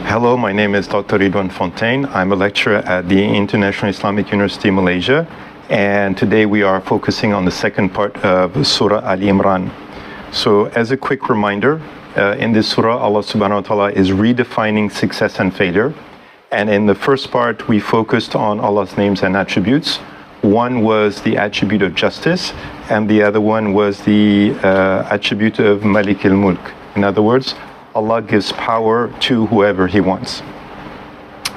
Hello, my name is Dr. Ridwan Fontaine. I'm a lecturer at the International Islamic University Malaysia, and today we are focusing on the second part of Surah Al Imran. So as a quick reminder, in this surah, Allah subhanahu wa ta'ala is redefining success and failure. And in the first part, we focused on Allah's names and attributes. One was the attribute of justice, and the other one was the attribute of Malik al-Mulk. In other words, Allah gives power to whoever He wants.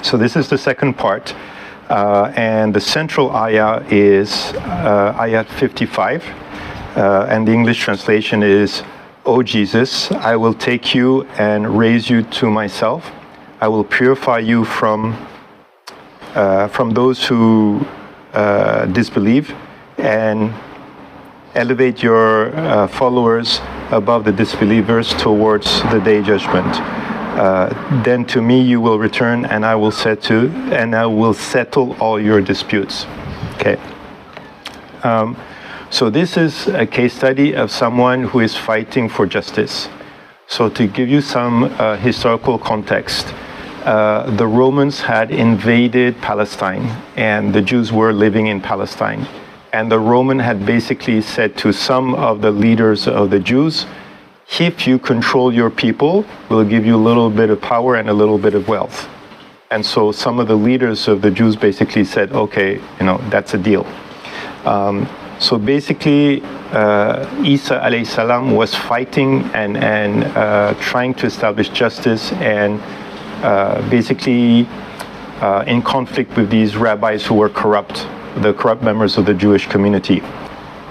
So this is the second part. And the central ayah is ayat 55. And the English translation is, O Jesus, I will take you and raise you to myself. I will purify you from those who disbelieve, and elevate your followers above the disbelievers towards the day judgment. Then to me you will return, and I will settle all your disputes. Okay. So this is a case study of someone who is fighting for justice. So to give you some historical context, the Romans had invaded Palestine, and the Jews were living in Palestine. And the Roman had basically said to some of the leaders of the Jews, if you control your people, we'll give you a little bit of power and a little bit of wealth. And so some of the leaders of the Jews basically said, okay, that's a deal. So basically, Isa alayhi salam was fighting and trying to establish justice, and basically in conflict with these rabbis who were corrupt, the corrupt members of the Jewish community.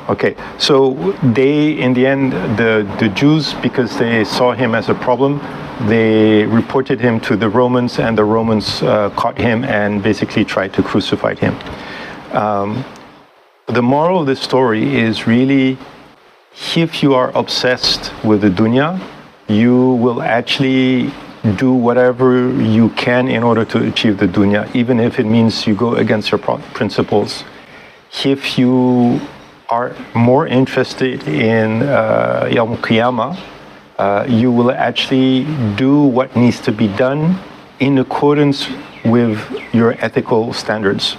Okay, so they, in the end, the Jews, because they saw him as a problem, they reported him to the Romans, and the Romans caught him and basically tried to crucify him. The moral of the story is really, if you are obsessed with the dunya, you will actually do whatever you can in order to achieve the dunya, even if it means you go against your principles. If you are more interested in Yawm al-Qiyamah, you will actually do what needs to be done in accordance with your ethical standards.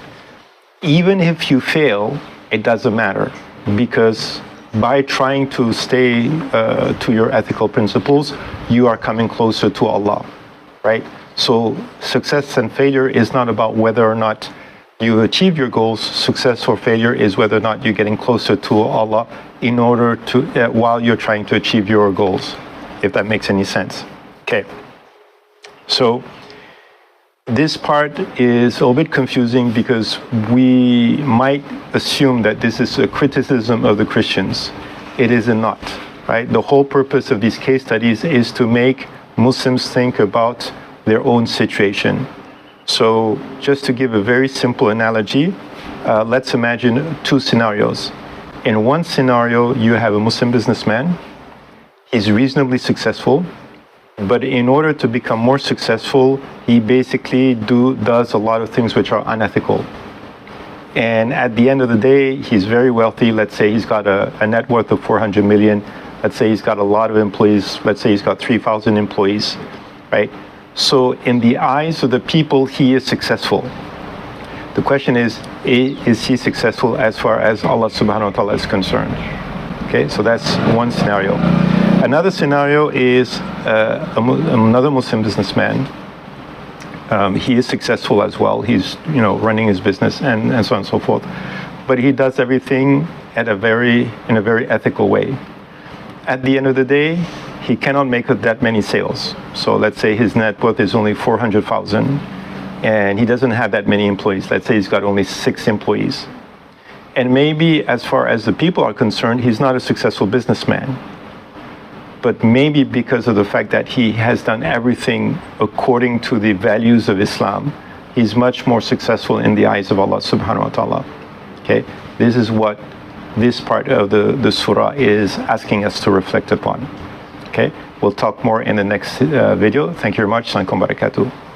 Even if you fail, it doesn't matter, because by trying to stay to your ethical principles, you are coming closer to Allah, right? So success and failure is not about whether or not you achieve your goals. Success or failure is whether or not you're getting closer to Allah in order to, while you're trying to achieve your goals, if that makes any sense. Okay. So this part is a little bit confusing, because we might assume that this is a criticism of the Christians. It is not, right? The whole purpose of these case studies is to make Muslims think about their own situation. So just to give a very simple analogy, let's imagine two scenarios. In one scenario, you have a Muslim businessman. He's reasonably successful, but in order to become more successful, he basically does a lot of things which are unethical. And at the end of the day, he's very wealthy. Let's say he's got a net worth of 400 million. Let's say he's got a lot of employees. Let's say he's got 3,000 employees, right? So in the eyes of the people, he is successful. The question is he successful as far as Allah subhanahu wa ta'ala is concerned? Okay, so that's one scenario. Another scenario is another Muslim businessman. He is successful as well. He's running his business and so on and so forth. But he does everything in a very ethical way. At the end of the day, he cannot make that many sales. So let's say his net worth is only 400,000, and he doesn't have that many employees. Let's say he's got only 6 employees. And maybe as far as the people are concerned, he's not a successful businessman. But maybe because of the fact that he has done everything according to the values of Islam, he's much more successful in the eyes of Allah subhanahu wa ta'ala. Okay, this is what this part of the surah is asking us to reflect upon. Okay, we'll talk more in the next video. Thank you very much. Assalamu alaikum wa barakatuh.